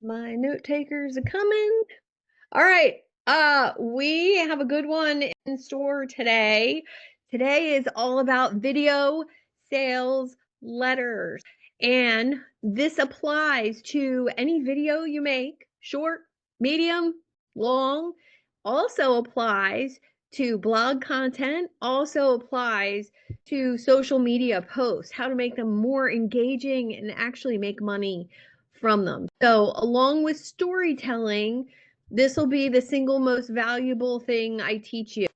My note takers are coming. All right. We have a good one in store today. Today is all about video sales letters. And this applies to any video you make, short, medium, long. Also applies to blog content, also applies to social media posts, how to make them more engaging and actually make money from them. So, along with storytelling, this will be the single most valuable thing I teach you.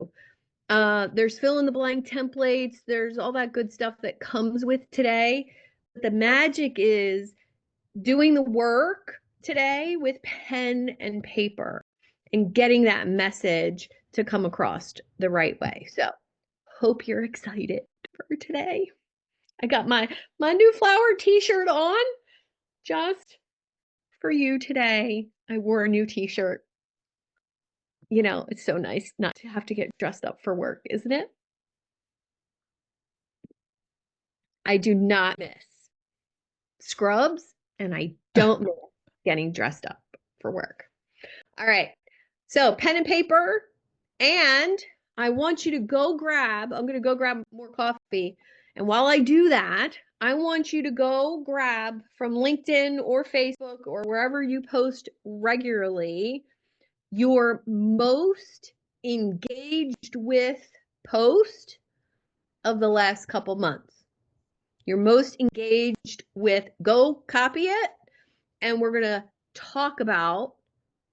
There's fill in the blank templates, there's all that good stuff that comes with today. The magic is doing the work today with pen and paper and getting that message to come across the right way. So, hope you're excited for today. I got my new flower t-shirt on just for you today. I wore a new t-shirt. You know, it's so nice not to have to get dressed up for work, isn't it? I do not miss scrubs and I don't miss getting dressed up for work. All right. So, pen and paper, and I want you to go grab, I'm going to go grab more coffee. And while I do that, I want you to go grab from LinkedIn or Facebook or wherever you post regularly your most engaged with post of the last couple months. Your most engaged with, go copy it, and we're going to talk about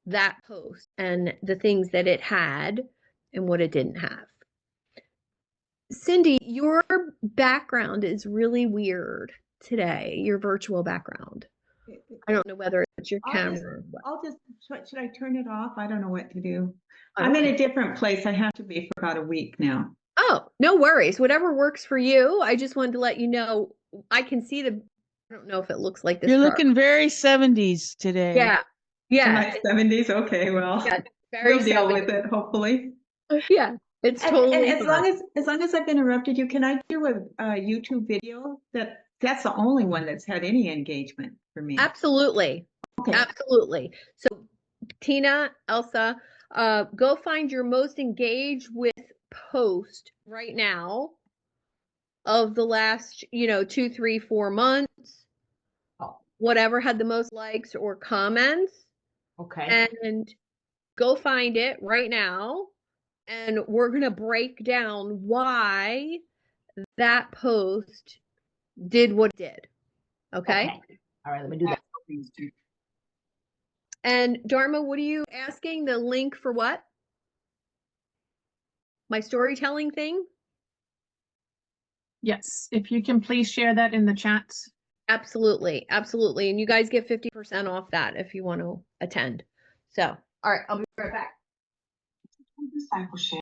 that post and the things that it had and what it didn't have. Cindy, your background is really weird today, your virtual background. I don't know whether it's your camera. Should I turn it off? I don't know what to do. I'm in a different place. I have to be for about a week now. Oh, no worries. Whatever works for you. I just wanted to let you know, I can see the, I don't know if it looks like this. You're looking very 70s today. Yeah. Yeah. My 70s. Okay, well, yeah, very we'll deal with it, hopefully. Yeah, it's totally and as long as I've interrupted you, can I do a YouTube video? That's the only one that's had any engagement for me. Absolutely. Okay. Absolutely. So Tina, Elsa, go find your most engaged with post right now of the last, 2, 3, 4 months. Whatever had the most likes or comments. Okay. And go find it right now. And we're going to break down why that post did what it did. Okay? All right, let me do that. And Dharma, what are you asking? The link for what? My storytelling thing? Yes, if you can please share that in the chats. Absolutely. Absolutely. And you guys get 50% off that if you want to attend. So, all right, I'll be right back. Discipleship.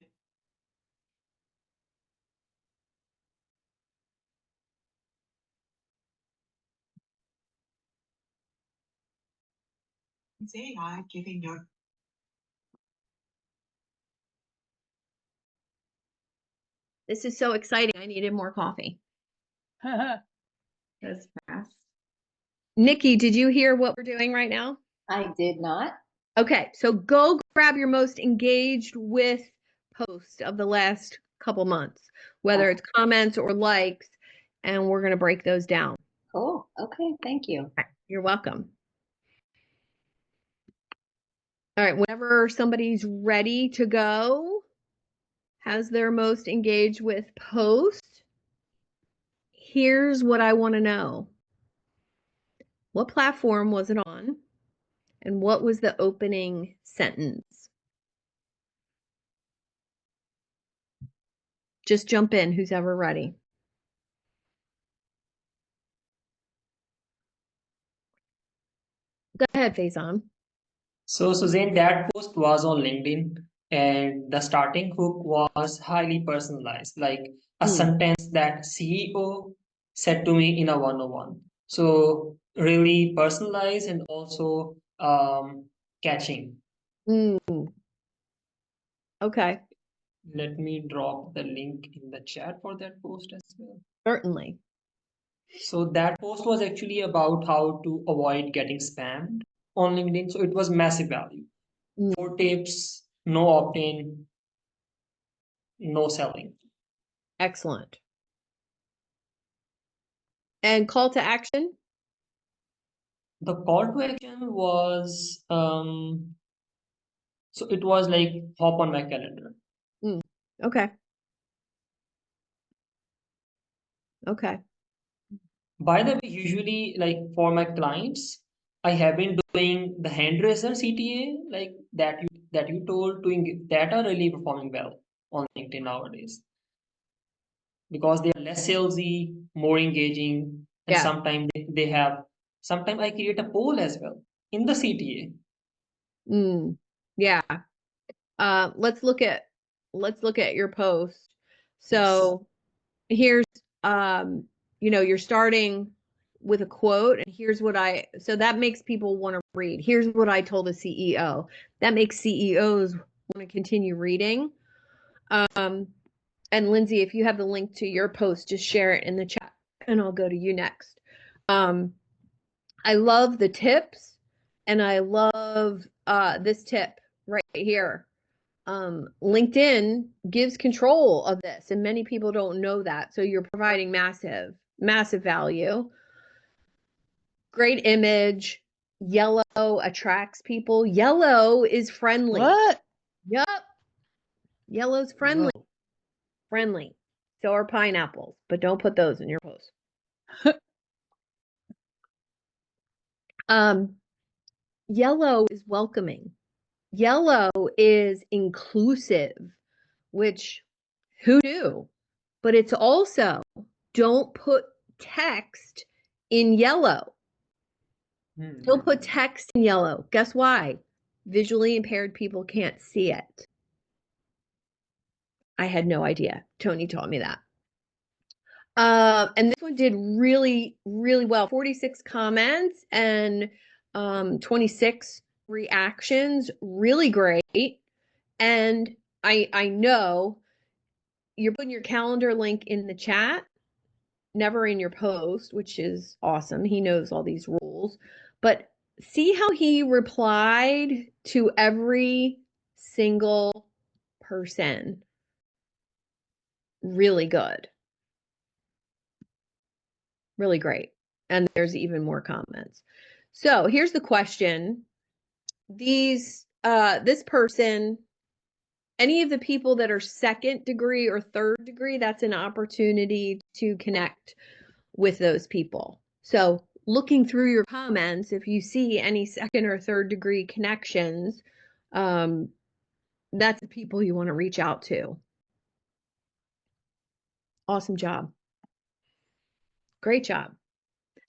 Is AI giving your This is so exciting. I needed more coffee. That's fast. Nikki, did you hear what we're doing right now? I did not. Okay, so go grab your most engaged with post of the last couple months, whether it's comments or likes, and we're going to break those down. Cool. Okay, thank you. You're welcome. All right, whenever somebody's ready to go, has their most engaged with post, here's what I want to know. What platform was it on? And what was the opening sentence? Just jump in, who's ever ready. Go ahead, Faison. So, Suzanne, that post was on LinkedIn, and the starting hook was highly personalized, like a sentence that CEO said to me in a one-on-one. So, really personalized and also catching. Okay. Let me drop the link in the chat for that post as well. Certainly. So that post was actually about how to avoid getting spammed on LinkedIn, so it was massive value. Mm. 4 tips, no opt-in, no selling. Excellent. And call to action? The call to action was so it was like hop on my calendar. Okay. Okay. By the way, usually like for my clients, I have been doing the hand raiser CTA like that you told doing that are really performing well on LinkedIn nowadays because they are less salesy, more engaging, and Yeah. sometimes they have sometimes I create a poll as well in the CTA. Yeah. Let's look at your post. So here's you're starting with a quote, and here's what so that makes people want to read. Here's what I told a CEO. That makes CEOs want to continue reading. And Lindsay, if you have the link to your post, just share it in the chat and I'll go to you next. I love the tips, and I love this tip right here. LinkedIn gives control of this, and many people don't know that. So you're providing massive value. Great image. Yellow attracts people. Yellow is friendly. What? Yup. Yellow's friendly. Whoa. Friendly. So are pineapples, but don't put those in your post. Yellow is welcoming. Yellow is inclusive, which who knew? But it's also don't put text in yellow. Don't put text in yellow. Guess why? Visually impaired people can't see it. I had no idea. Tony taught me that. And this one did really, really well. 46 comments and 26 reactions. Really great. And I know you're putting your calendar link in the chat, never in your post, which is awesome. He knows all these rules. But see how he replied to every single person. Really good. Really great. And there's even more comments. So here's the question. This person, any of the people that are second degree or third degree, that's an opportunity to connect with those people. So looking through your comments, if you see any second or third degree connections, that's the people you want to reach out to. Awesome job. Great job.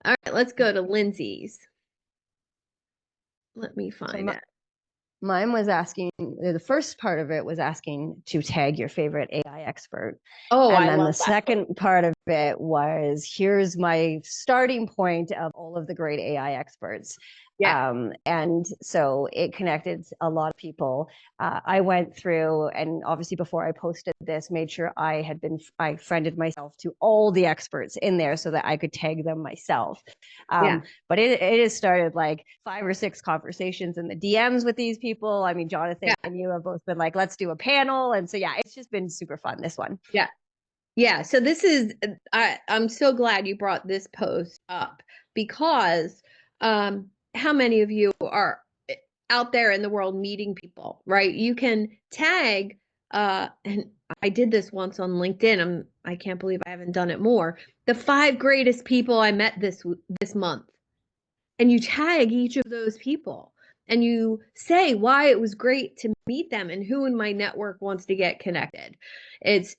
All right, let's go to Lindsay's. Let me find it. Mine was asking, the first part of it was asking to tag your favorite AI expert. Oh, And I then love the that. second part of it was, here's my starting point of all of the great AI experts. Yeah. And so it connected a lot of people. I went through, and obviously before I posted this, made sure I friended myself to all the experts in there so that I could tag them myself. Yeah. But it has started like 5 or 6 conversations in the DMs with these people. I mean, Jonathan and you have both been like, let's do a panel. And so, yeah, it's just been super fun, this one. Yeah. Yeah. So this is, I'm so glad you brought this post up because how many of you are out there in the world meeting people, right? You can tag, and I did this once on LinkedIn. I can't believe I haven't done it more. The 5 greatest people I met this month. And you tag each of those people and you say why it was great to meet them and who in my network wants to get connected. It's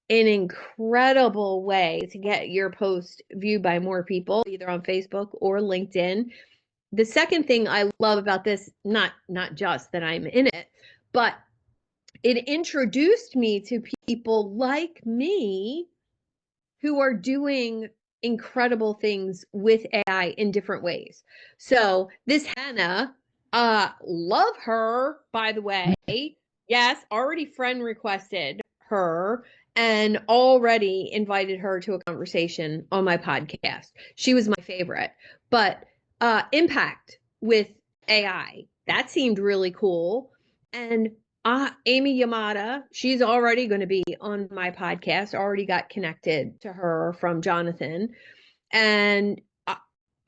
an incredible way to get your post viewed by more people, either on Facebook or LinkedIn. The second thing I love about this, not just that I'm in it, but it introduced me to people like me who are doing incredible things with AI in different ways. So this Hannah, love her, by the way. Yes, already friend requested her and already invited her to a conversation on my podcast. She was my favorite. But impact with AI. That seemed really cool. And Amy Yamada, she's already going to be on my podcast, already got connected to her from Jonathan. And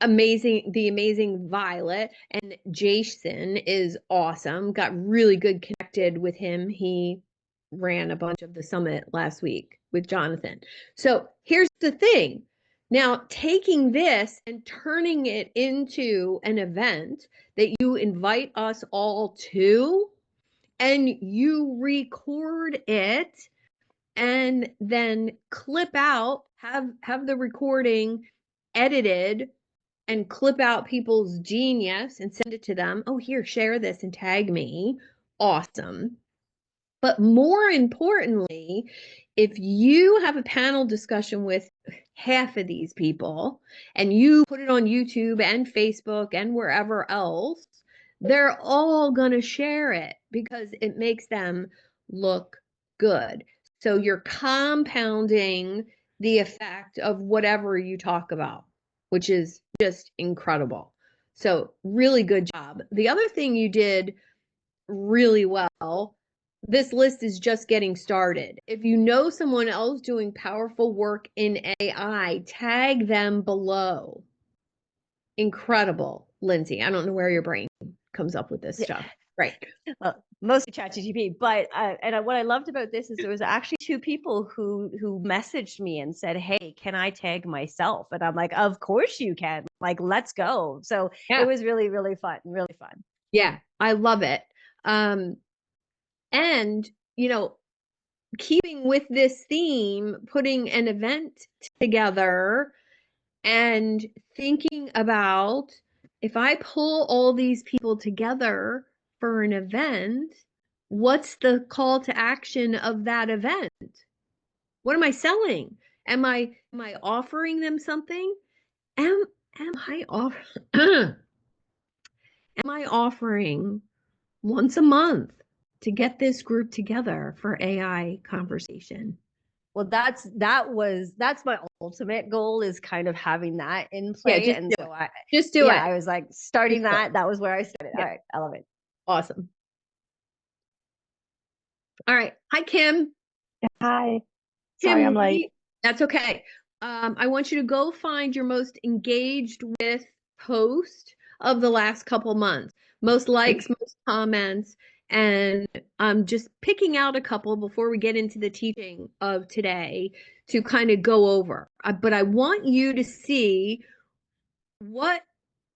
the amazing Violet, and Jason is awesome. Got really good connected with him. He ran a bunch of the summit last week with Jonathan. So here's the thing. Now, taking this and turning it into an event that you invite us all to, and you record it and then clip out, have the recording edited and clip out people's genius and send it to them. Oh, here, share this and tag me. Awesome. But more importantly, if you have a panel discussion with half of these people and you put it on YouTube and Facebook and wherever else, they're all going to share it because it makes them look good. So you're compounding the effect of whatever you talk about, which is just incredible. So really good job. The other thing you did really well, this list is just getting started. If you know someone else doing powerful work in AI, tag them below. Incredible, Lindsay. I don't know where your brain comes up with this stuff. Right. Well, mostly ChatGPT, but what I loved about this is there was actually two people who messaged me and said, "Hey, can I tag myself?" And I'm like, "Of course you can. Like, let's go." So it was really, really fun, really fun. Yeah, I love it. And keeping with this theme, putting an event together and thinking about, if I pull all these people together for an event, what's the call to action of that event? What am I selling? Am I offering them something? Am I am I offering once a month to get this group together for AI conversation? Well, that's my ultimate goal, is kind of having that in play. Just and do so it. Just do it. I was like starting Just do that. That was where I started. Yeah. All right, I love it. Awesome. All right. Hi, Kim. Hi. Kim, Sorry, I'm late. That's okay. I want you to go find your most engaged with post of the last couple months. Most likes, most comments, and I'm just picking out a couple before we get into the teaching of today to kind of go over. But I want you to see what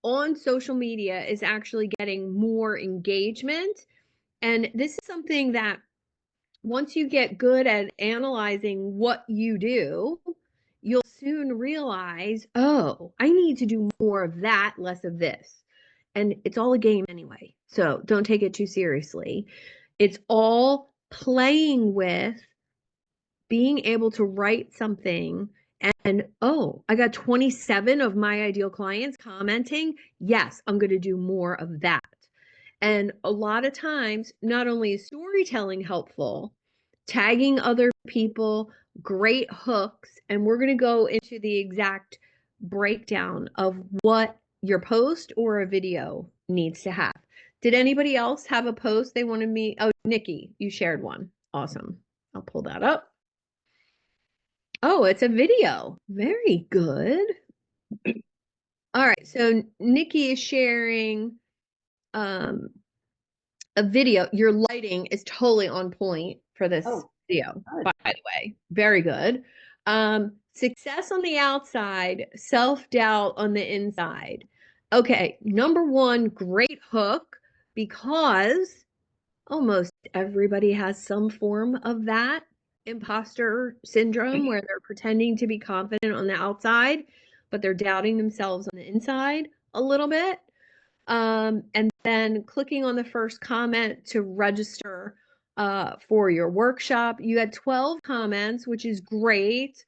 on social media is actually getting more engagement. And this is something that once you get good at analyzing what you do, you'll soon realize, oh, I need to do more of that, less of this. And it's all a game anyway. So don't take it too seriously. It's all playing with being able to write something and, oh, I got 27 of my ideal clients commenting. Yes, I'm going to do more of that. And a lot of times, not only is storytelling helpful, tagging other people, great hooks, and we're going to go into the exact breakdown of what your post or a video needs to have. Did anybody else have a post they wanted me? Oh, Nikki, you shared one. Awesome. I'll pull that up. Oh, it's a video. Very good. All right. So Nikki is sharing a video. Your lighting is totally on point for this video, by the way. Very good. Success on the outside, self-doubt on the inside. Okay, number one, great hook, because almost everybody has some form of that imposter syndrome where they're pretending to be confident on the outside, but they're doubting themselves on the inside a little bit. And then clicking on the first comment to register for your workshop. You had 12 comments, which is great,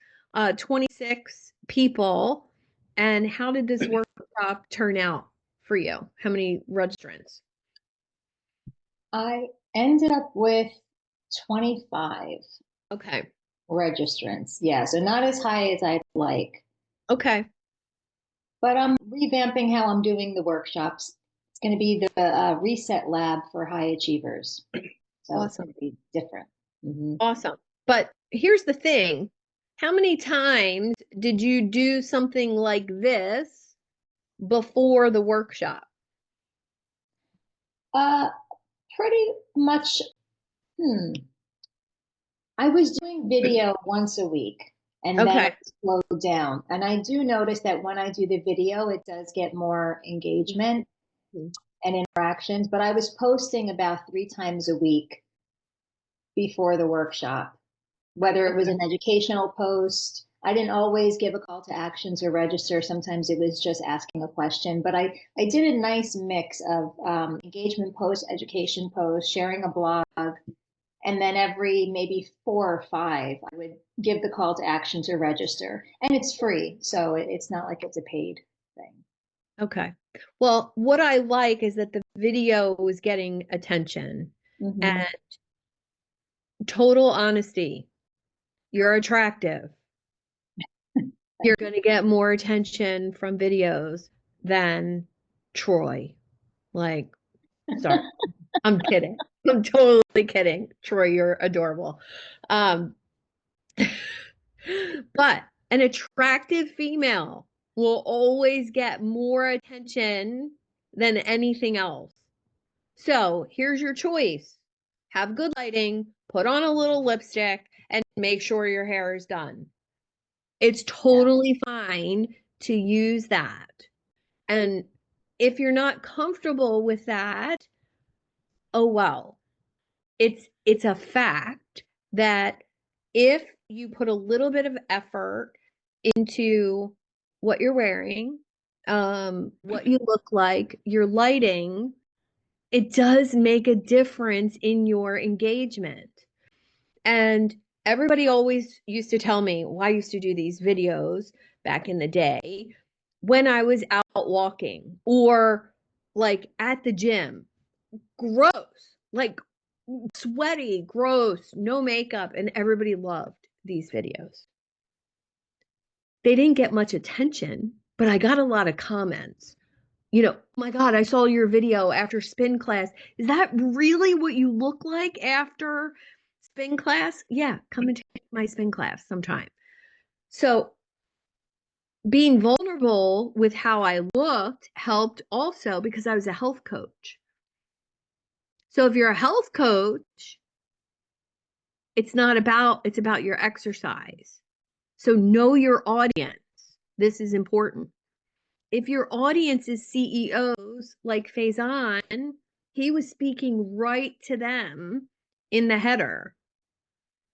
26 people. And how did this workshop turn out for you? How many registrants? I ended up with 25 Okay. registrants. Yeah, so not as high as I'd like. Okay. But I'm revamping how I'm doing the workshops. It's going to be the reset lab for high achievers. So it's Awesome. going to be different. Mhm. Awesome. But here's the thing. How many times did you do something like this before the workshop? Pretty much. I was doing video once a week, and then Okay. I slowed down. And I do notice that when I do the video, it does get more engagement Mhm. and interactions. But I was posting about 3 times a week before the workshop, whether it was an educational post. I didn't always give a call to actions or register. Sometimes it was just asking a question, but I did a nice mix of engagement posts, education posts, sharing a blog, and then every maybe 4 or 5, I would give the call to action to register. And it's free, so it's not like it's a paid thing. Okay. Well, what I like is that the video was getting attention. Mhm. And total honesty, you're attractive. You're going to get more attention from videos than Troy. Like, sorry, I'm kidding. I'm totally kidding. Troy, you're adorable. But an attractive female will always get more attention than anything else. So here's your choice. Have good lighting, put on a little lipstick, and make sure your hair is done. It's totally fine to use that. And if you're not comfortable with that, oh well. It's a fact that if you put a little bit of effort into what you're wearing, what you look like, your lighting, it does make a difference in your engagement. And everybody always used to tell me, well, I used to do these videos back in the day when I was out walking or like at the gym. Gross, like sweaty, gross, no makeup, and everybody loved these videos. They didn't get much attention, but I got a lot of comments. Oh my God, I saw your video after spin class. Is that really what you look like after spin class? Yeah, come and take my spin class sometime. So being vulnerable with how I looked helped also because I was a health coach. So if you're a health coach, it's about your exercise. So know your audience. This is important. If your audience is CEOs like Faison, he was speaking right to them in the header.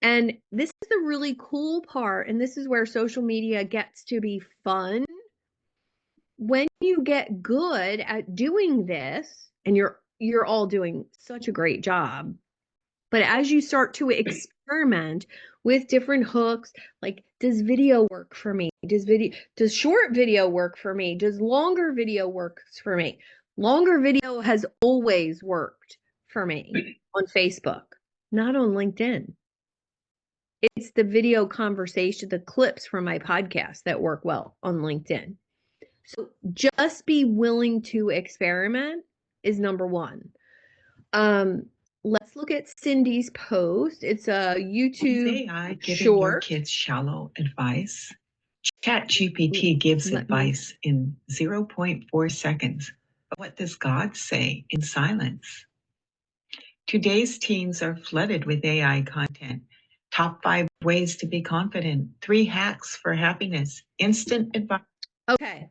And this is the really cool part, and this is where social media gets to be fun. When you get good at doing this, and you're all doing such a great job, but as you start to experiment with different hooks, like does video work for me? Does short video work for me? Does longer video work for me? Longer video has always worked for me on Facebook, not on LinkedIn. It's the video conversation, the clips from my podcast that work well on LinkedIn. So just be willing to experiment is number one. Let's look at Cindy's post. It's a YouTube AI giving your short. kids shallow advice? ChatGPT gives advice in 0.4 seconds. But what does God say in silence? Today's teens are flooded with AI content. Top 5 ways to be confident. 3 hacks for happiness. Instant advice. Okay.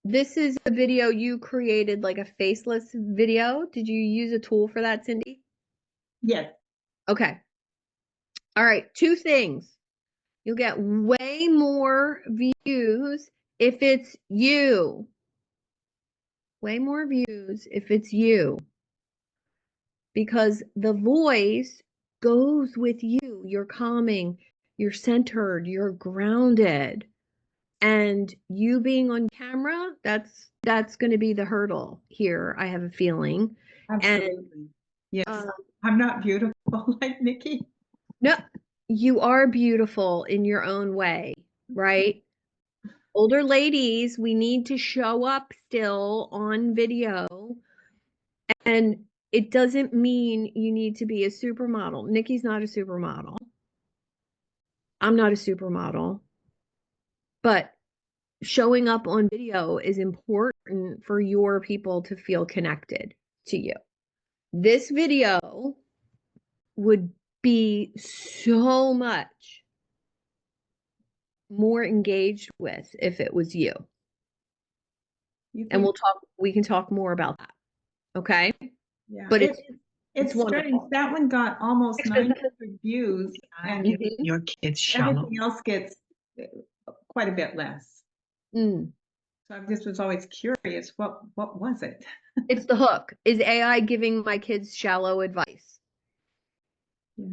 This is a video you created, like a faceless video. Did you use a tool for that, Cindy? Yes. Okay. All right. 2 things. You'll get way more views if it's you. Way more views if it's you. Because the voice goes with you. You're calming, you're centered, you're grounded. And you being on camera, that's going to be the hurdle here, I have a feeling. Absolutely. And Yes. I'm not beautiful like Nikki. no, you are beautiful in your own way, right? Older ladies, we need to show up still on video And it doesn't mean you need to be a supermodel. Nikki's not a supermodel. I'm not a supermodel. But showing up on video is important for your people to feel connected to you. This video would be so much more engaged with if it was you. And we can talk more about that. Okay? Yeah, but it's it's strange. wonderful. That one got almost 900 views, and Mhm. your kids shallow. Everything else gets quite a bit less. Mm. So I just was always curious, what was it? It's the hook. Is AI giving my kids shallow advice? Yeah.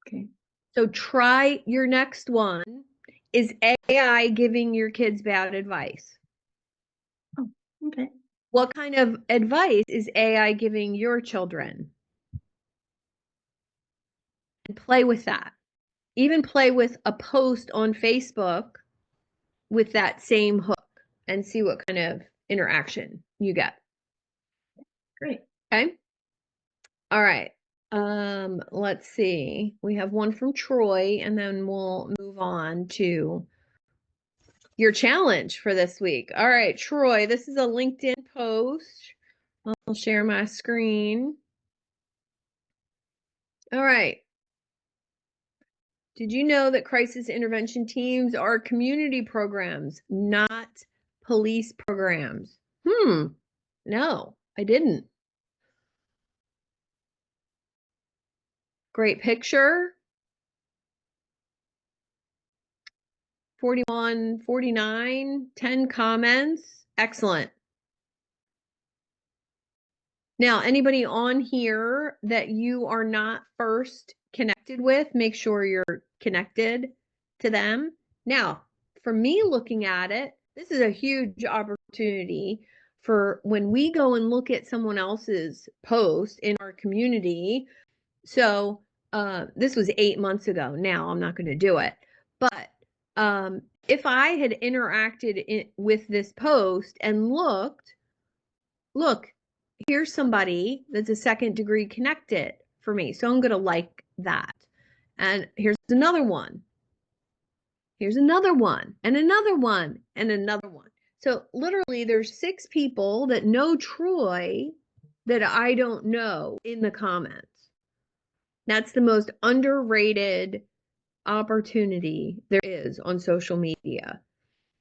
Okay. So try your next one. Is AI giving your kids bad advice? Oh, okay. What kind of advice is AI giving your children? And play with that. Even play with a post on Facebook with that same hook and see what kind of interaction you get. Great. Okay. All right. Let's see. We have one from Troy, and then we'll move on to your challenge for this week. All right, Troy, this is a LinkedIn post. I'll share my screen. All right. Did you know that crisis intervention teams are community programs, not police programs? No, I didn't. Great picture. 41, 49, 10 comments. Excellent. Now, anybody on here that you are not first connected with, make sure you're connected to them. Now, for me looking at it, this is a huge opportunity for when we go and look at someone else's post in our community. So this was 8 months ago. Now I'm not going to do it. But if I had interacted with this post and look, here's somebody that's a second degree connected for me. So I'm going to like that. And here's another one. Here's another one, and another one, and another one. So literally there's 6 people that know Troy that I don't know in the comments. That's the most underrated opportunity there is on social media.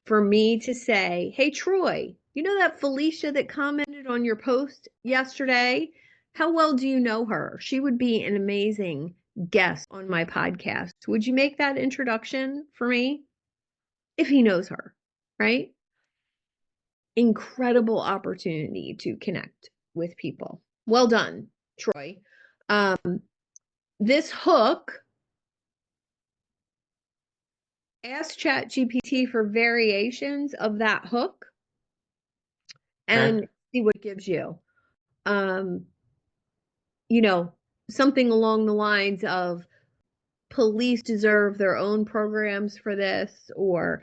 For me to say, hey, Troy, you know that Felicia that commented on your post yesterday? How well do you know her? She would be an amazing guest on my podcast. Would you make that introduction for me? If he knows her, right? Incredible opportunity to connect with people. Well done, Troy. This hook, ask ChatGPT for variations of that hook and see what it gives you. Something along the lines of police deserve their own programs for this, or,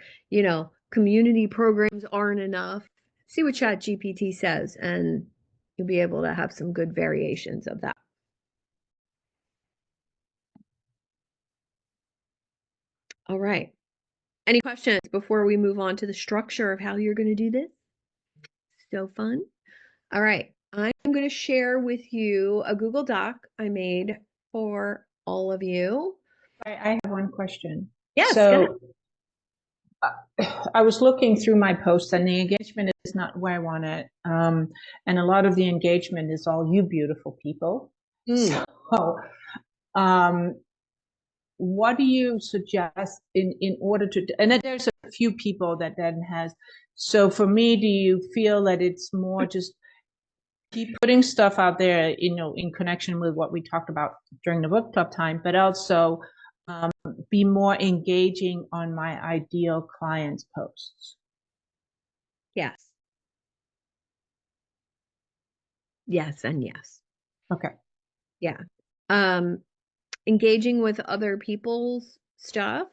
community programs aren't enough. See what ChatGPT says, and you'll be able to have some good variations of that. All right. Any questions before we move on to the structure of how you're going to do this? So fun. All right. I'm going to share with you a Google Doc I made for all of you. I have one question. Yes. So I was looking through my posts, and the engagement is not where I want it. And a lot of the engagement is all you beautiful people. So what do you suggest in order to, and then there's a few people that then has, so for me, do you feel that it's more just keep putting stuff out there, in connection with what we talked about during the book club time, but also be more engaging on my ideal clients' posts? Yes. Yes and yes. Okay. Yeah. Engaging with other people's stuff,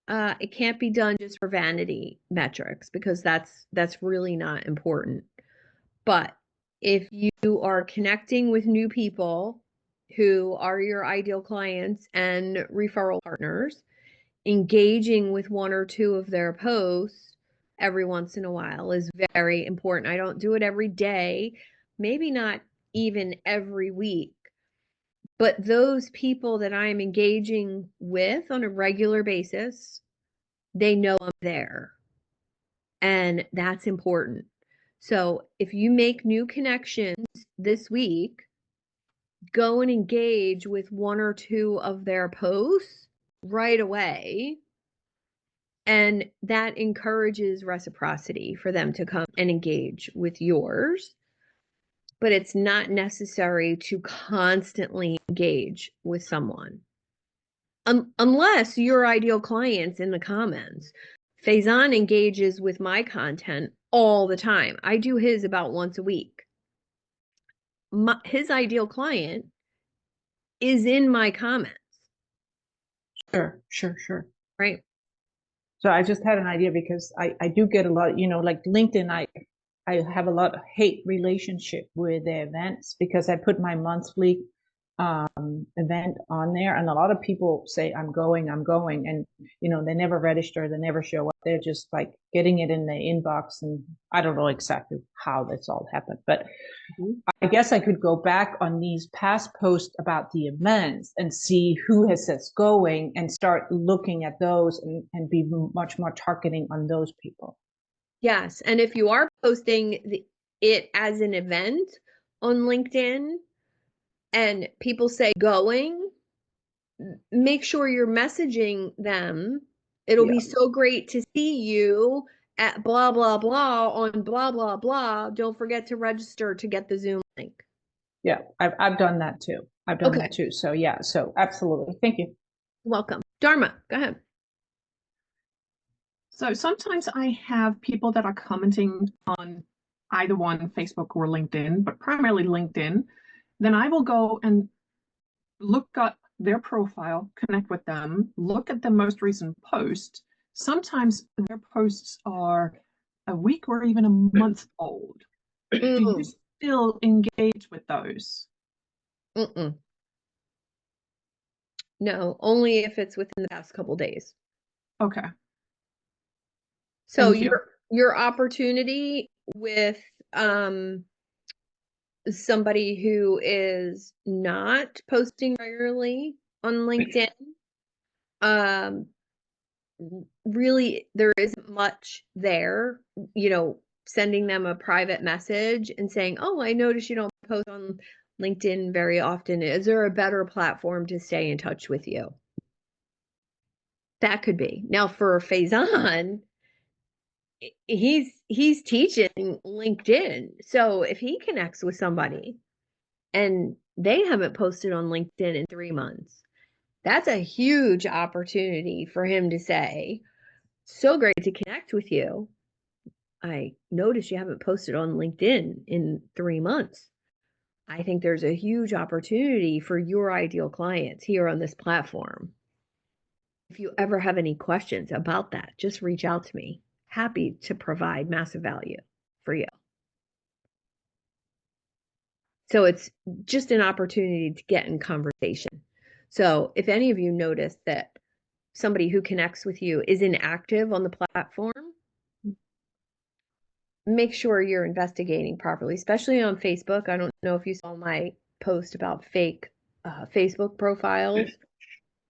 it can't be done just for vanity metrics, because that's really not important. But if you are connecting with new people who are your ideal clients and referral partners, engaging with one or two of their posts every once in a while is very important. I don't do it every day, maybe not even every week, but those people that I'm engaging with on a regular basis, they know I'm there. And that's important. So if you make new connections this week, go and engage with one or two of their posts right away. And that encourages reciprocity for them to come and engage with yours. But it's not necessary to constantly engage with someone. Unless your ideal client's in the comments. Faison engages with my content all the time. I do his about once a week. His ideal client is in my comments. Sure. Right. So I just had an idea because I do get a lot, like LinkedIn, I have a lot of hate relationship with the events because I put my monthly event on there, and a lot of people say I'm going, and they never register, they never show up, they're just like getting it in the inbox, and I don't know exactly how this all happened, but I guess I could go back on these past posts about the events and see who has says going and start looking at those and be much more targeting on those people. Yes, and if you are posting it as an event on LinkedIn and people say going, make sure you're messaging them. It'll be so great to see you at blah, blah, blah on blah, blah, blah. Don't forget to register to get the Zoom link. Yeah, I've done that too. That too. So yeah, so absolutely. Thank you. Welcome. Dharma, go ahead. So sometimes I have people that are commenting on either one, Facebook or LinkedIn, but primarily LinkedIn. Then I will go and look at their profile, connect with them, look at the most recent post. Sometimes their posts are a week or even a month old. Do you still engage with those? No, only if it's within the past couple days. Okay. So your opportunity with somebody who is not posting regularly on LinkedIn, really there isn't much there, sending them a private message and saying, oh, I noticed you don't post on LinkedIn very often. Is there a better platform to stay in touch with you? That could be. Now for Faison, he's teaching LinkedIn. So if he connects with somebody and they haven't posted on LinkedIn in 3 months, that's a huge opportunity for him to say, so great to connect with you. I noticed you haven't posted on LinkedIn in 3 months. I think there's a huge opportunity for your ideal clients here on this platform. If you ever have any questions about that, just reach out to me. Happy to provide massive value for you. So it's just an opportunity to get in conversation. So if any of you notice that somebody who connects with you is inactive on the platform, make sure you're investigating properly, especially on Facebook. I don't know if you saw my post about fake Facebook profiles.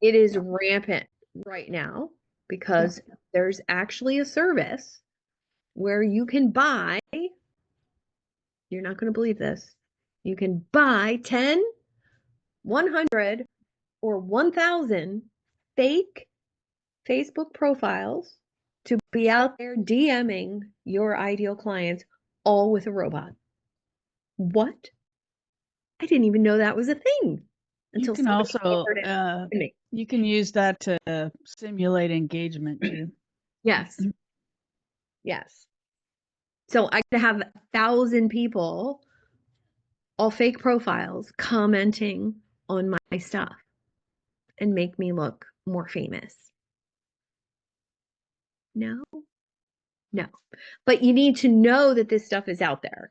It is rampant right now because there's actually a service where you can buy, you're not going to believe this, you can buy 10, 100, or 1,000 fake Facebook profiles to be out there DMing your ideal clients, all with a robot. What? I didn't even know that was a thing. You can also you can use that to simulate engagement too. Yes. Yes. So I could have 1,000 people, all fake profiles, commenting on my stuff and make me look more famous. No. But you need to know that this stuff is out there,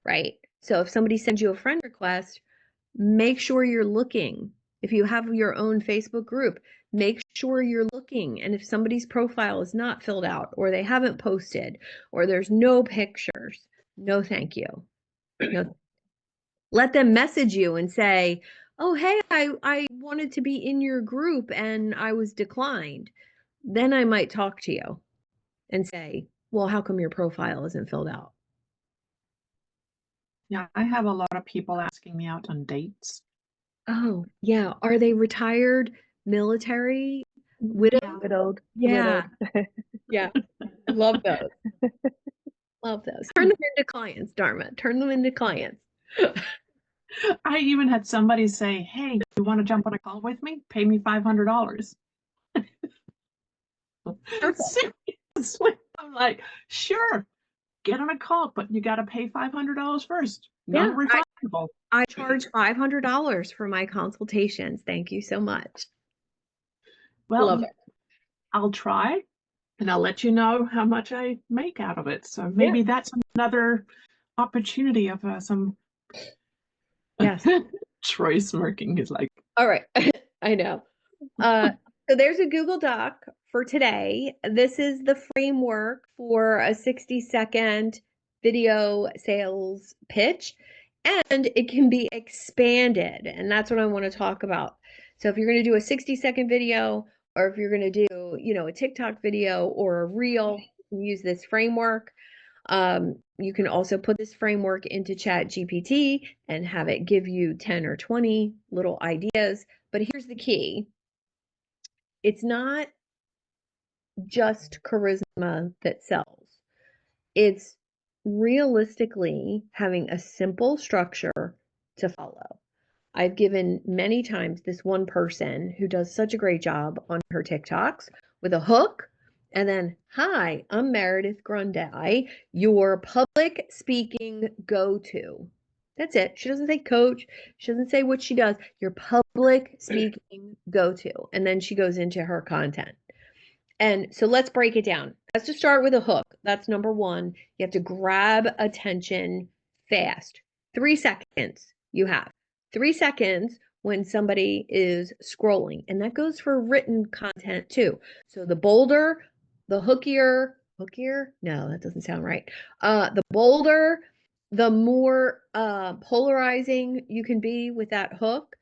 right? So if somebody sends you a friend request, make sure you're looking. If you have your own Facebook group, make sure you're looking. And if somebody's profile is not filled out, or they haven't posted, or there's no pictures, no thank you. No. Let them message you and say, oh, hey, I wanted to be in your group and I was declined. Then I might talk to you and say, well, how come your profile isn't filled out? Yeah, I have a lot of people asking me out on dates. Oh, yeah. Are they retired, military, widowed? Yeah. Widowed. Yeah. Yeah. Love those. Love those. Turn them into clients, Dharma. Turn them into clients. I even had somebody say, hey, you want to jump on a call with me? Pay me $500. Seriously. I'm like, sure, get on a call, but you got to pay $500 first. Yeah, Non-refundable. I charge $500 for my consultations. Thank you so much. Well, Love it. I'll try and I'll let you know how much I make out of it. So maybe that's another opportunity of some. Yes. Troy smirking is like, All right. I know. So there's a Google Doc for today. This is the framework for a 60-second video sales pitch, and it can be expanded. And that's what I want to talk about. So if you're going to do a 60-second video, or if you're going to do, a TikTok video or a reel, use this framework. You can also put this framework into ChatGPT and have it give you 10 or 20 little ideas. But here's the key. It's not just charisma that sells. It's realistically having a simple structure to follow. I've given many times this one person who does such a great job on her TikToks with a hook, and then, hi, I'm Meredith Grundy, your public speaking go-to. That's it. She doesn't say coach. She doesn't say what she does. Your public speaking go-to. And then she goes into her content. And so let's break it down. Let's just start with a hook. That's number one. You have to grab attention fast. 3 seconds you have. 3 seconds when somebody is scrolling. And that goes for written content too. So the bolder, the hookier, no, that doesn't sound right. The bolder, the more polarizing you can be with that hook.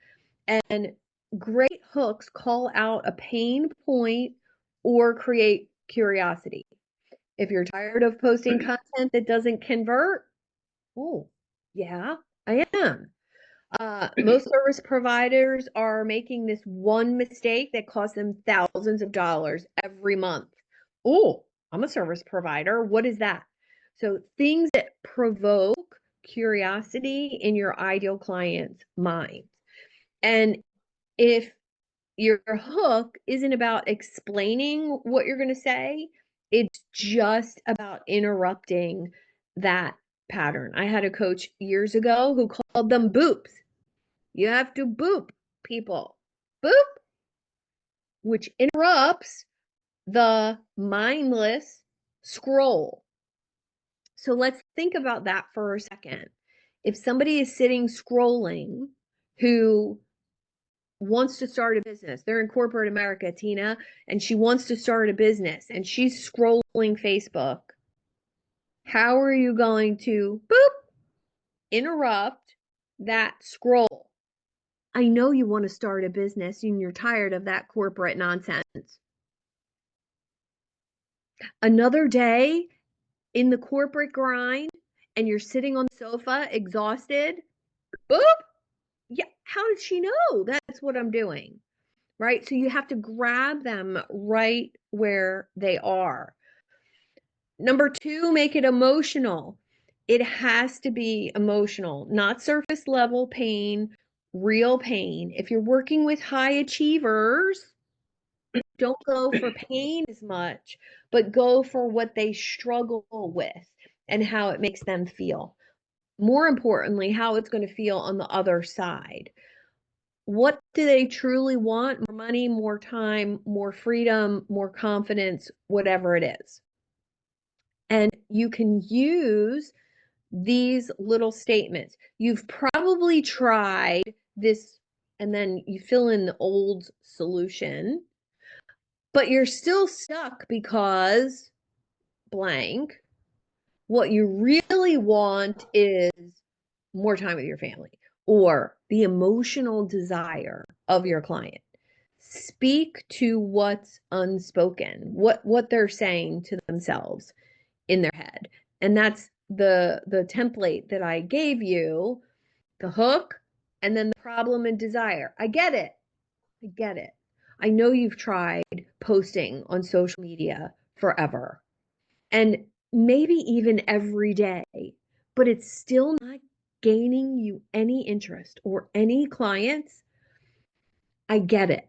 And great hooks call out a pain point or create curiosity. If you're tired of posting content that doesn't convert, oh, yeah, I am. Most service providers are making this one mistake that costs them thousands of dollars every month. Oh, I'm a service provider. What is that? So things that provoke curiosity in your ideal client's mind. And if your hook isn't about explaining what you're going to say, it's just about interrupting that pattern. I had a coach years ago who called them boops. You have to boop people. Boop, which interrupts the mindless scroll. So let's think about that for a second. If somebody is sitting scrolling who wants to start a business. They're in corporate America, Tina, and she wants to start a business and she's scrolling Facebook. How are you going to interrupt that scroll? I know you want to start a business and you're tired of that corporate nonsense. Another day in the corporate grind and you're sitting on the sofa exhausted. Boop. Yeah, how did she know that's what I'm doing? Right? So you have to grab them right where they are. Number two, make it emotional. It has to be emotional, not surface level pain, real pain. If you're working with high achievers, don't go for pain as much, but go for what they struggle with and how it makes them feel. More importantly, how it's going to feel on the other side. What do they truly want? More money, more time, more freedom, more confidence, whatever it is. And you can use these little statements. You've probably tried this, and then you fill in the old solution, but you're still stuck because blank. What you really want is more time with your family or the emotional desire of your client. Speak to what's unspoken, what they're saying to themselves in their head. And that's the template that I gave you, the hook, and then the problem and desire. I get it. I get it. I know you've tried posting on social media forever and maybe even every day, but it's still not gaining you any interest or any clients. I get it.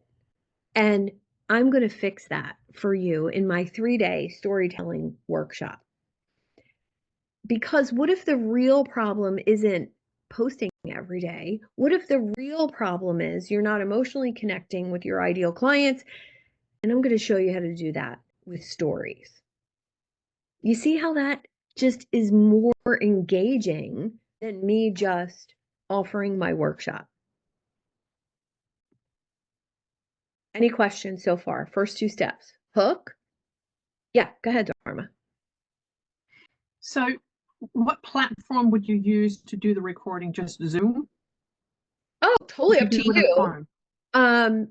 And I'm going to fix that for you in my 3-day storytelling workshop. Because what if the real problem isn't posting every day? What if the real problem is you're not emotionally connecting with your ideal clients? And I'm going to show you how to do that with stories. You see how that just is more engaging than me just offering my workshop. Any questions so far? First 2 steps. Hook? Yeah, go ahead, Dharma. So what platform would you use to do the recording? Just Zoom? Oh, totally up Do to it with a you. phone?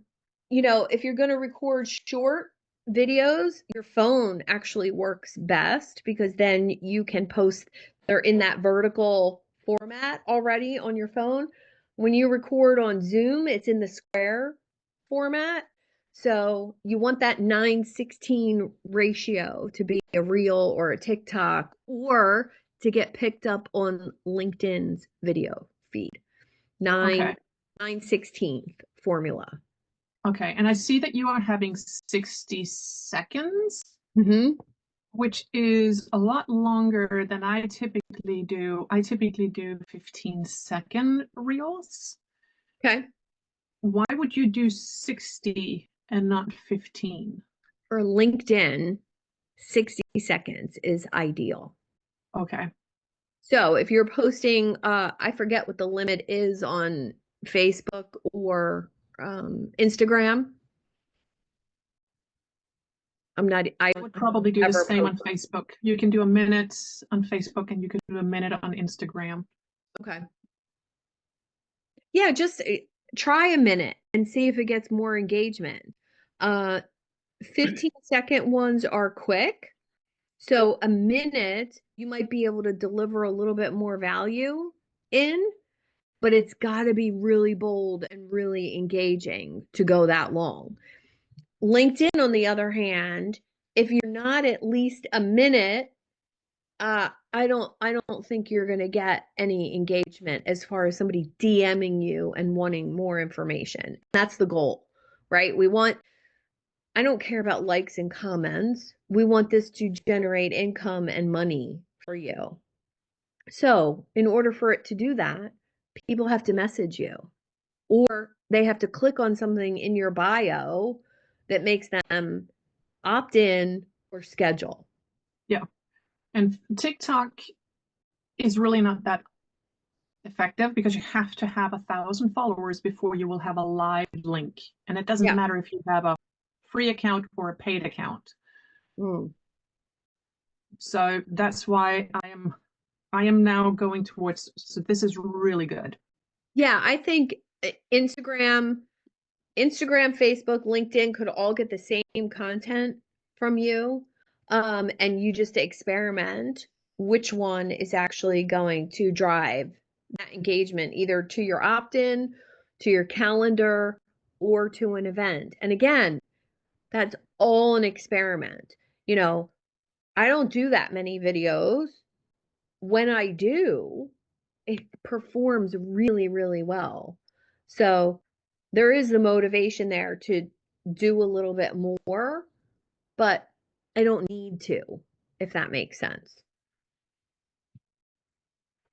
You know, if you're going to record short videos, your phone actually works best because then you can post, they're in that vertical format already on your phone. When you record on Zoom, it's in the square format. So you want that 9:16 ratio to be a reel or a TikTok or to get picked up on LinkedIn's video feed. Okay. 9/16 formula. Okay, and I see that you are having 60 seconds, which is a lot longer than I typically do. I typically do 15-second reels. Okay. Why would you do 60 and not 15? For LinkedIn, 60 seconds is ideal. Okay. So if you're posting, I forget what the limit is on Facebook or Instagram. I would probably do the ever same on post. Facebook. You can do a minute on Facebook and you can do a minute on Instagram. Okay. Yeah, just try a minute and see if it gets more engagement. 15-second ones are quick. So a minute, you might be able to deliver a little bit more value in, but it's got to be really bold and really engaging to go that long. LinkedIn, on the other hand, if you're not at least a minute, I don't think you're going to get any engagement as far as somebody DMing you and wanting more information. That's the goal, right? I don't care about likes and comments. We want this to generate income and money for you. So, in order for it to do that, people have to message you or they have to click on something in your bio that makes them opt in or schedule. Yeah. And TikTok is really not that effective because you have to have 1,000 followers before you will have a live link. And it doesn't matter if you have a free account or a paid account. So that's why I am now going towards, so this is really good. Yeah, I think Instagram, Facebook, LinkedIn could all get the same content from you. And you just experiment which one is actually going to drive that engagement, either to your opt-in, to your calendar, or to an event. And again, that's all an experiment. You know, I don't do that many videos. When I do, it performs really, really well. So there is the motivation there to do a little bit more, but I don't need to, if that makes sense.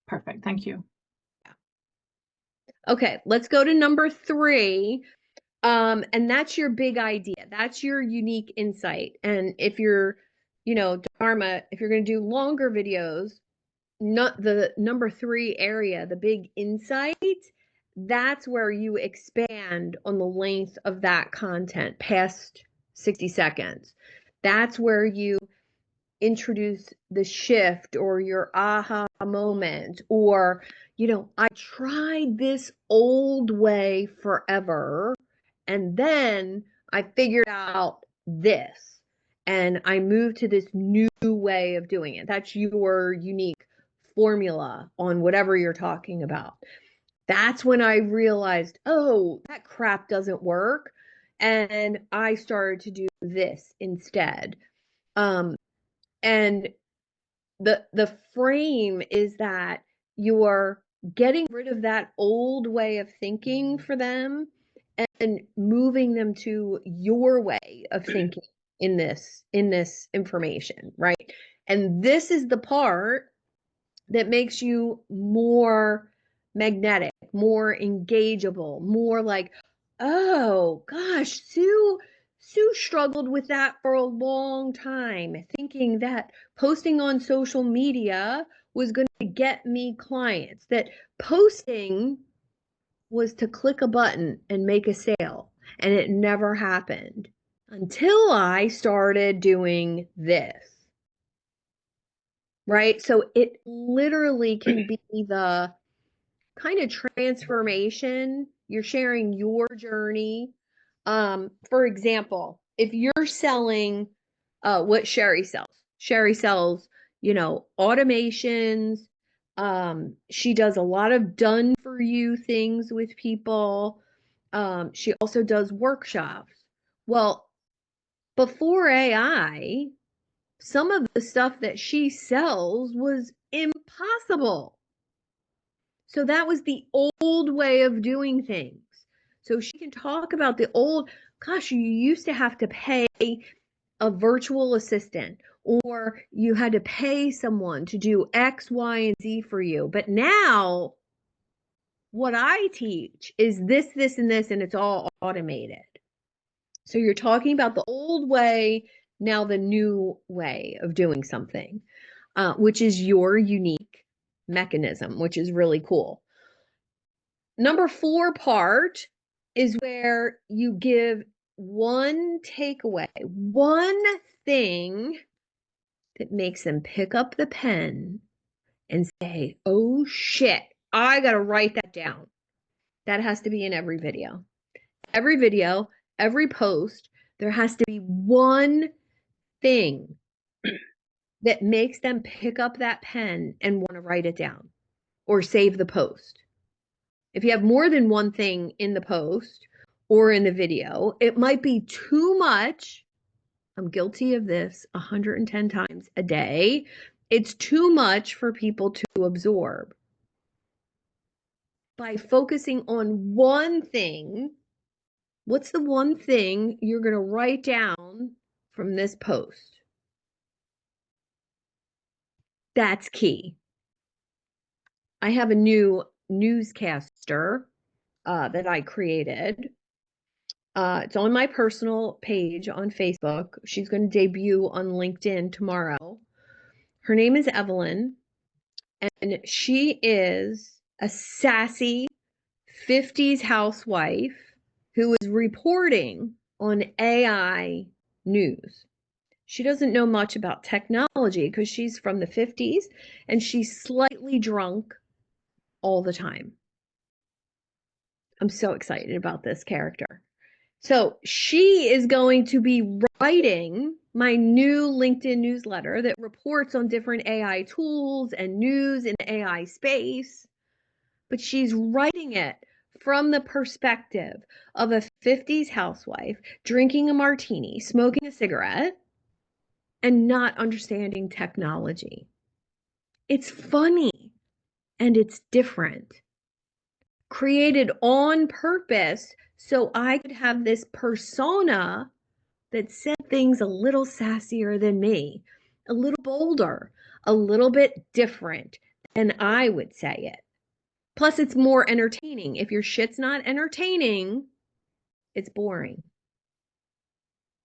Perfect. Thank you. Okay, let's go to number 3. And that's your big idea. That's your unique insight. And if you're, Dharma, if you're going to do longer videos, not the number 3 area, the big insight, that's where you expand on the length of that content past 60 seconds. That's where you introduce the shift or your aha moment, or, I tried this old way forever, and then I figured out this, and I moved to this new way of doing it. That's your unique formula on whatever you're talking about. That's when I realized, oh, that crap doesn't work. And I started to do this instead. And the frame is that you're getting rid of that old way of thinking for them and moving them to your way of thinking in this information, right? And this is the part that makes you more magnetic, more engageable, more like, oh gosh, Sue struggled with that for a long time, thinking that posting on social media was going to get me clients, that posting was to click a button and make a sale, and it never happened until I started doing this. Right? So it literally can be the kind of transformation. You're sharing your journey. For example, if you're selling what Sherry sells, automations. She does a lot of done for you things with people. She also does workshops. Well, before AI, some of the stuff that she sells was impossible. So that was the old way of doing things. So she can talk about the old, gosh, you used to have to pay a virtual assistant, or you had to pay someone to do X, Y, and Z for you. But now what I teach is this, this, and this, and it's all automated. So you're talking about the old way, now the new way of doing something, which is your unique mechanism, which is really cool. Number 4 part is where you give one takeaway, one thing that makes them pick up the pen and say, oh shit, I got to write that down. That has to be in every video. Every video, every post, there has to be one thing that makes them pick up that pen and want to write it down or save the post. If you have more than one thing in the post or in the video, it might be too much. I'm guilty of this 110 times a day. It's too much for people to absorb. By focusing on one thing, what's the one thing you're going to write down from this post? That's key. I have a new newscaster that I created. It's on my personal page on Facebook. She's going to debut on LinkedIn tomorrow. Her name is Evelyn, and she is a sassy 50s housewife who is reporting on AI news. She doesn't know much about technology because she's from the 50s and she's slightly drunk all the time. I'm so excited about this character. So she is going to be writing my new LinkedIn newsletter that reports on different AI tools and news in the AI space. But she's writing it from the perspective of a 50s housewife drinking a martini, smoking a cigarette, and not understanding technology. It's funny and it's different. Created on purpose so I could have this persona that said things a little sassier than me, a little bolder, a little bit different than I would say it. Plus, it's more entertaining. If your shit's not entertaining, it's boring.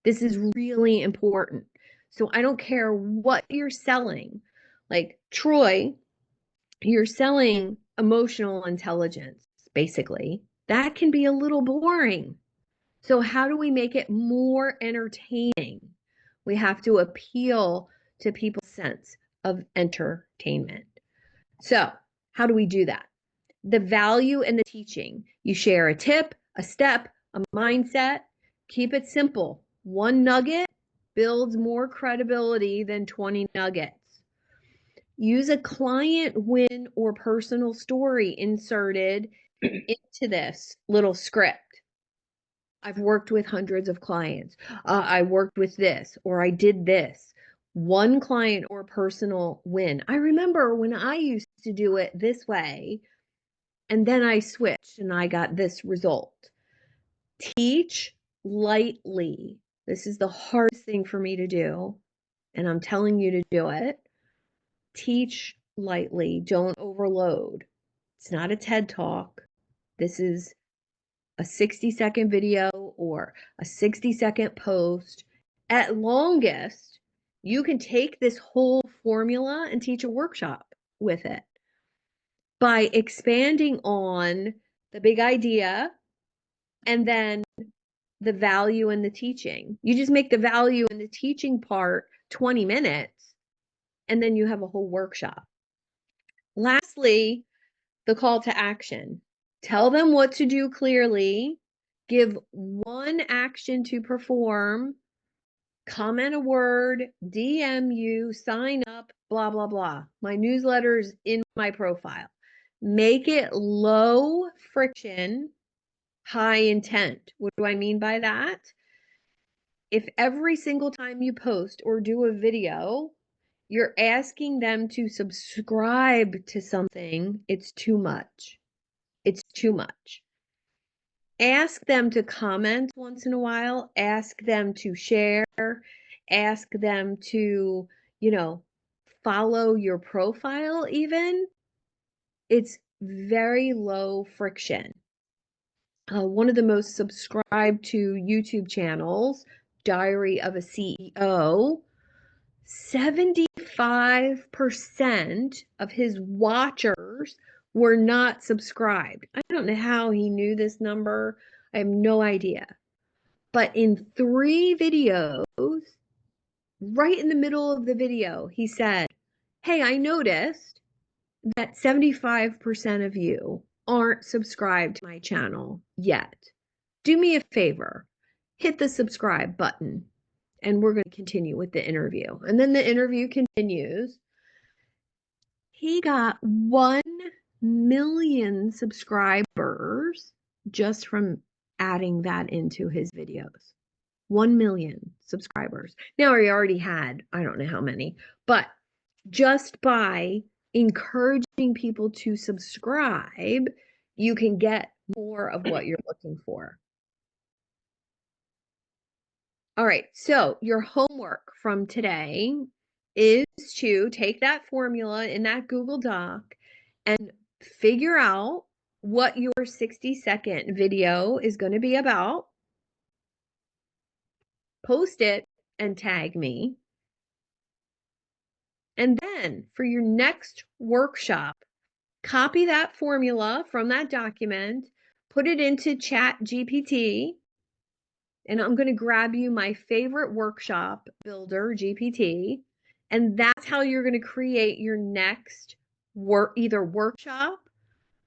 This is really important. So I don't care what you're selling. Like Troy you're selling emotional intelligence, basically. That can be a little boring. So how do we make it more entertaining? We have to appeal to people's sense of entertainment. So how do we do that? The value in the teaching. You share a tip, a step, a mindset. Keep it simple. One nugget builds more credibility than 20 nuggets. Use a client win or personal story inserted into this little script. I've worked with hundreds of clients. I worked with this, or I did this. One client or personal win. I remember when I used to do it this way, and then I switched and I got this result. Teach lightly. This is the hardest thing for me to do, and I'm telling you to do it. Teach lightly. Don't overload. It's not a TED Talk. This is a 60-second video or a 60-second post. At longest, you can take this whole formula and teach a workshop with it by expanding on the big idea and then the value in the teaching. You just make the value in the teaching part 20 minutes, and then you have a whole workshop. Lastly, the call to action. Tell them what to do clearly, give one action to perform, comment a word, DM you, sign up, blah, blah, blah. My newsletter's in my profile. Make it low friction, high intent. What do I mean by that? If every single time you post or do a video, you're asking them to subscribe to something, it's too much. It's too much. Ask them to comment once in a while, ask them to share, ask them to, follow your profile even. It's very low friction. One of the most subscribed to YouTube channels, Diary of a CEO, 75% of his watchers were not subscribed. I don't know how he knew this number. I have no idea. But in 3 videos, right in the middle of the video, he said, hey, I noticed that 75% of you aren't subscribed to my channel yet. Do me a favor, hit the subscribe button, and we're going to continue with the interview. And then the interview continues. He got 1 million subscribers just from adding that into his videos. 1 million subscribers. Now, he already had, I don't know how many, but just by encouraging people to subscribe, you can get more of what you're looking for. All right, so your homework from today is to take that formula in that Google Doc and figure out what your 60-second video is going to be about. Post it and tag me. And then for your next workshop, copy that formula from that document, put it into ChatGPT, and I'm going to grab you my favorite workshop builder, GPT, and that's how you're going to create your next either workshop,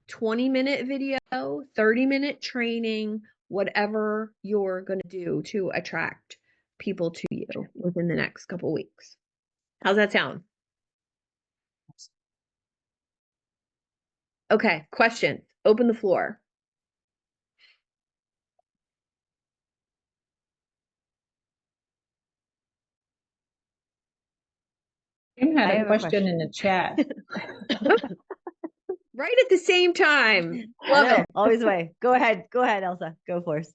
20-minute video, 30-minute training, whatever you're going to do to attract people to you within the next couple weeks. How's that sound? Okay, questions. Open the floor. Kim had a question in the chat. Right at the same time. Love it. Always way. Go ahead, Elsa. Go for it.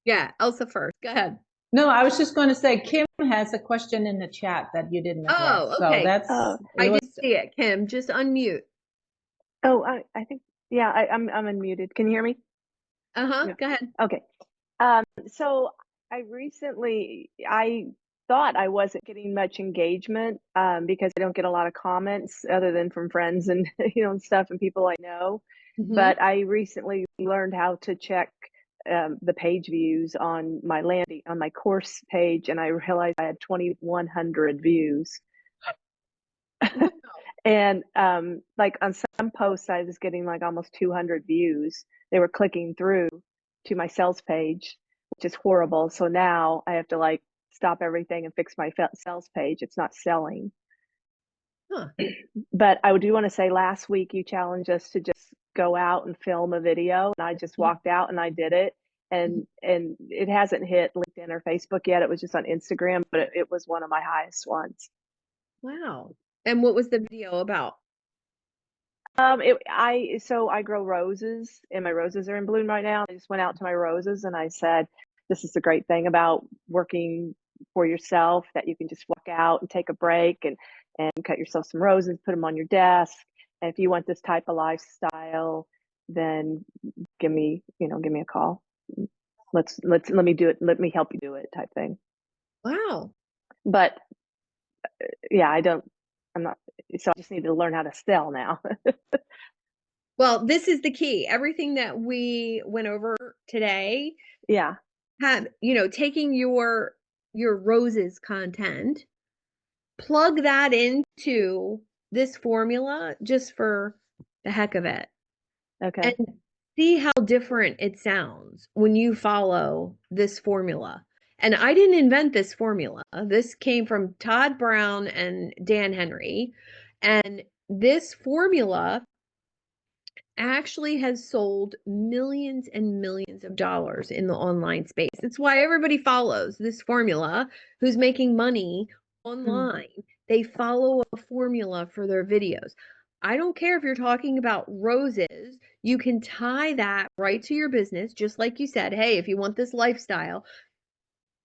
Yeah, Elsa first. Go ahead. No, I was just going to say Kim has a question in the chat that you didn't address. Oh, okay. So that's I did see it, Kim. Just unmute. Oh, I think, yeah, I'm unmuted. Can you hear me? Uh-huh. Yeah. Go ahead. Okay. So I thought I wasn't getting much engagement because I don't get a lot of comments other than from friends and and stuff and people I know. But I recently learned how to check the page views on my course page, and I realized I had 2,100 views. And like on some posts, I was getting like almost 200 views. They were clicking through to my sales page, which is horrible. So now I have to like stop everything and fix my sales page. It's not selling. Huh. But I do want to say last week you challenged us to just go out and film a video, and I just walked out and I did it. And it hasn't hit LinkedIn or Facebook yet. It was just on Instagram, but it was one of my highest ones. Wow. And what was the video about? I grow roses, and my roses are in bloom right now. I just went out to my roses and I said, this is the great thing about working for yourself, that you can just walk out and take a break and cut yourself some roses, put them on your desk. And if you want this type of lifestyle, then give me a call. Let me do it. Let me help you do it, type thing. Wow. But yeah, I'm not, so I just need to learn how to sell now. Well, this is the key. Everything that we went over today, Yeah. taking your roses content, plug that into this formula just for the heck of it. Okay. And see how different it sounds when you follow this formula. And I didn't invent this formula. This came from Todd Brown and Dan Henry. And this formula actually has sold millions and millions of dollars in the online space. It's why everybody follows this formula who's making money online. They follow a formula for their videos. I don't care if you're talking about roses, you can tie that right to your business, just like you said, hey, if you want this lifestyle,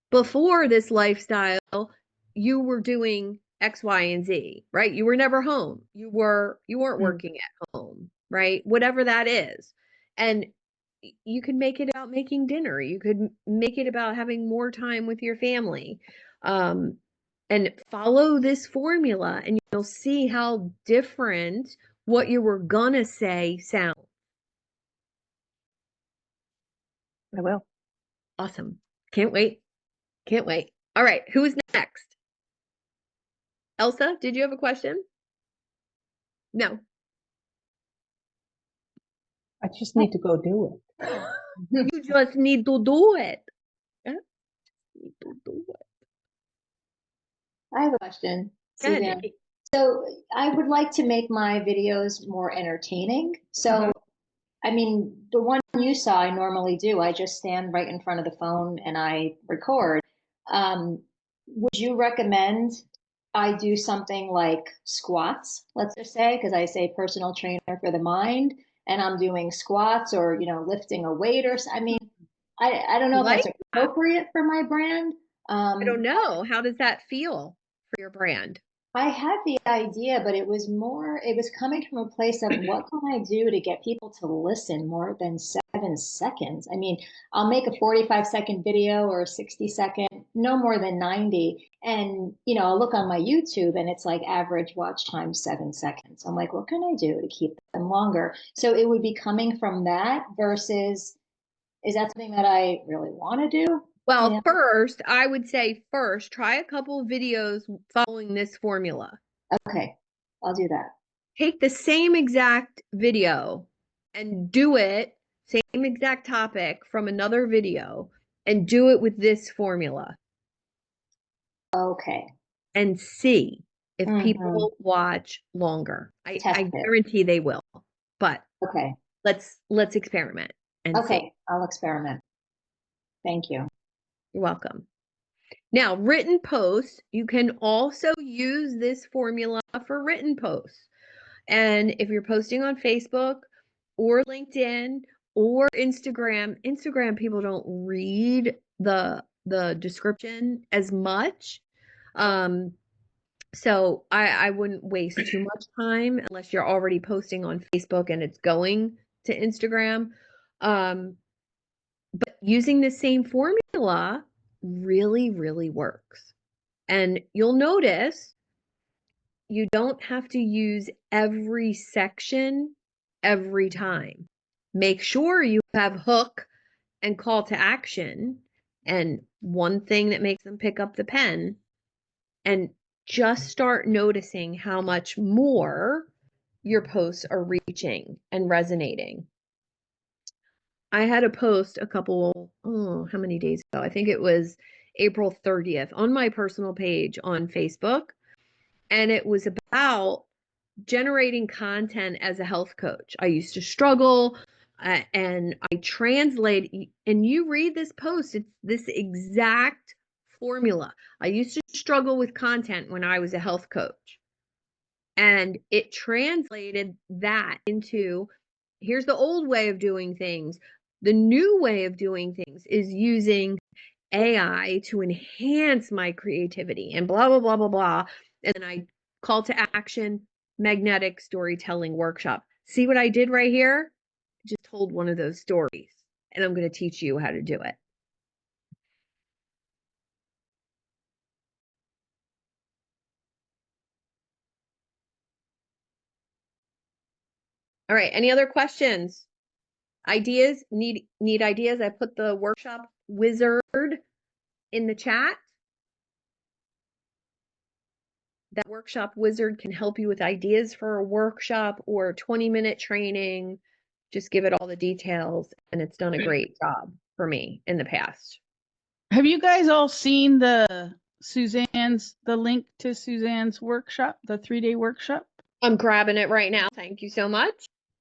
before this lifestyle, you were doing X, Y, and Z, right? You were never home. You weren't working at home, right? Whatever that is. And you could make it about making dinner. You could make it about having more time with your family. And follow this formula and you'll see how different what you were gonna say sounds. I will. Awesome. Can't wait. Can't wait. All right, who's next? Elsa, did you have a question? No. I just need to go do it. You just need to do it. Need to do it. I have a question, Go ahead, Suzanne. Nikki. So I would like to make my videos more entertaining. So, I mean, the one you saw, I normally do. I just stand right in front of the phone and I record. Would you recommend I do something like squats, let's just say, because I say personal trainer for the mind, and I'm doing squats or, lifting a weight I mean, I don't know if that's appropriate for my brand. I don't know. How does that feel for your brand? I had the idea, but it was coming from a place of what can I do to get people to listen more than 7 seconds? I mean, I'll make a 45-second video or a 60-second, no more than 90. And, I'll look on my YouTube and it's like average watch time 7 seconds. I'm like, what can I do to keep them longer? So it would be coming from that versus, is that something that I really want to do? Well, first, I would say try a couple of videos following this formula. Okay, I'll do that. Take the same exact video and do it, same exact topic from another video, and do it with this formula. Okay. And see if people watch longer. I guarantee they will. But okay, let's experiment and see. I'll experiment. Thank you. You're welcome. Now, written posts, you can also use this formula for written posts. And if you're posting on Facebook or LinkedIn or Instagram, people don't read the description as much. So I wouldn't waste too much time unless you're already posting on Facebook and it's going to Instagram. But using the same formula really, really works. And you'll notice you don't have to use every section every time. Make sure you have hook and call to action and one thing that makes them pick up the pen, and just start noticing how much more your posts are reaching and resonating. I had a post a couple, how many days ago? I think it was April 30th on my personal page on Facebook. And it was about generating content as a health coach. I used to struggle and I translate, and you read this post, it's this exact formula. I used to struggle with content when I was a health coach. And it translated that into here's the old way of doing things. The new way of doing things is using AI to enhance my creativity and blah, blah, blah, blah, blah. And then I call to action, magnetic storytelling workshop. See what I did right here? I just told one of those stories, and I'm going to teach you how to do it. All right, any other questions? Ideas? Need ideas? I put the workshop wizard in the chat. That workshop wizard can help you with ideas for a workshop or 20-minute training. Just give it all the details, and it's done a great job for me in the past. Have you guys all seen the link to Suzanne's workshop, the 3-day workshop? I'm grabbing it right now. Thank you so much.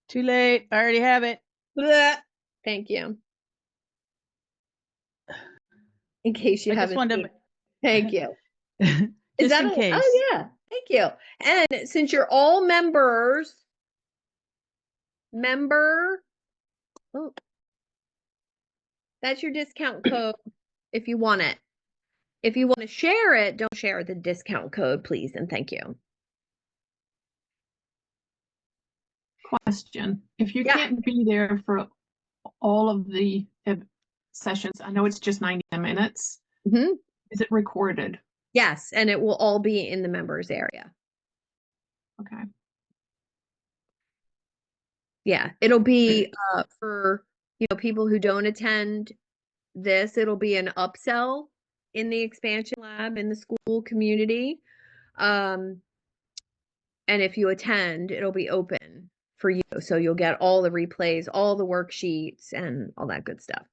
Too late. I already have it. Blech. Thank you. In case you haven't seen it. Thank you. Is that in case. Oh yeah, thank you. And since you're all members, oh, that's your discount code if you want it. If you want to share it, don't share the discount code, please, and thank you. Question. If you can't be there for all of the sessions, I know it's just 90 minutes. Mm-hmm. Is it recorded? Yes, and it will all be in the members area. Okay. Yeah, it'll be for people who don't attend this. It'll be an upsell in the expansion lab in the school community. And if you attend, it'll be open for you. So you'll get all the replays, all the worksheets, and all that good stuff.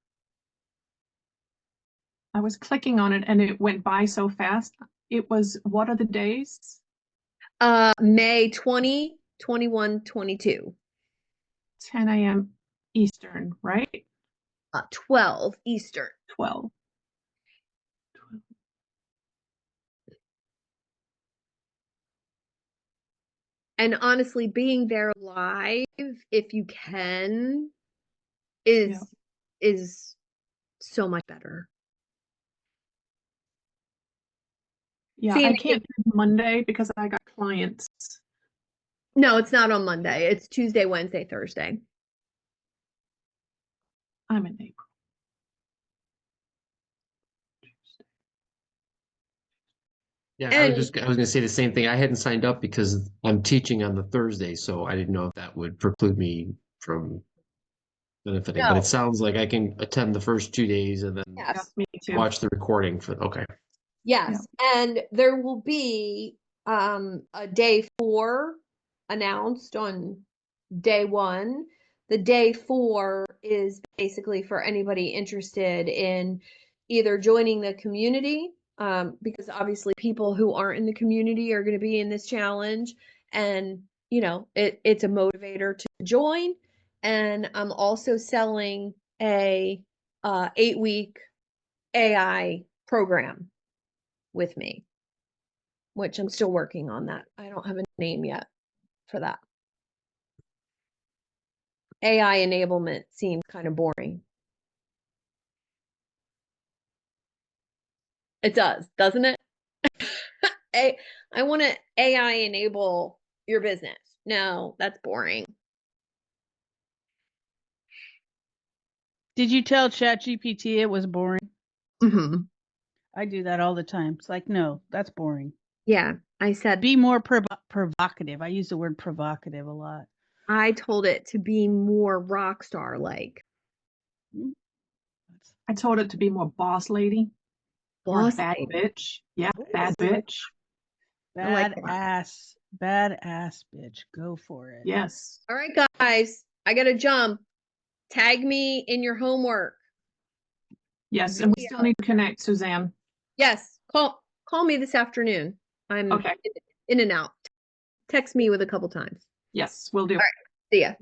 I was clicking on it and it went by so fast. It was, what are the days? May 20, 21, 22. 10 a.m. Eastern, right? 12 Eastern. 12. And honestly, being there live, if you can, is so much better. Yeah, I can't do Monday because I got clients. No, it's not on Monday. It's Tuesday, Wednesday, Thursday. I'm in April. Yeah, I was going to say the same thing. I hadn't signed up because I'm teaching on the Thursday, so I didn't know if that would preclude me from benefiting. But it sounds like I can attend the first 2 days and then watch the recording for. Okay. Yes, and there will be a day 4 announced on day 1. The day 4 is basically for anybody interested in either joining the community, because obviously people who aren't in the community are going to be in this challenge, and it's a motivator to join. And I'm also selling a 8-week AI program with me, which I'm still working on that. I don't have a name yet for that. AI enablement seems kind of boring. It does, doesn't it? I want to AI enable your business. No, that's boring. Did you tell ChatGPT it was boring? Mm-hmm. I do that all the time. It's like, no, that's boring. Yeah, I said, Be more provocative. I use the word provocative a lot. I told it to be more rock star like. I told it to be more boss lady. Or Boss bad lady. bitch. Yeah, bad I like bitch. I like that. Badass bitch. Go for it. Yes. All right, guys, I gotta jump. Tag me in your homework. Yes, and we still need to connect, Suzanne. Yes, call me this afternoon. I'm Okay. in and out. Text me with a couple times. Yes, we'll do. All right, see ya.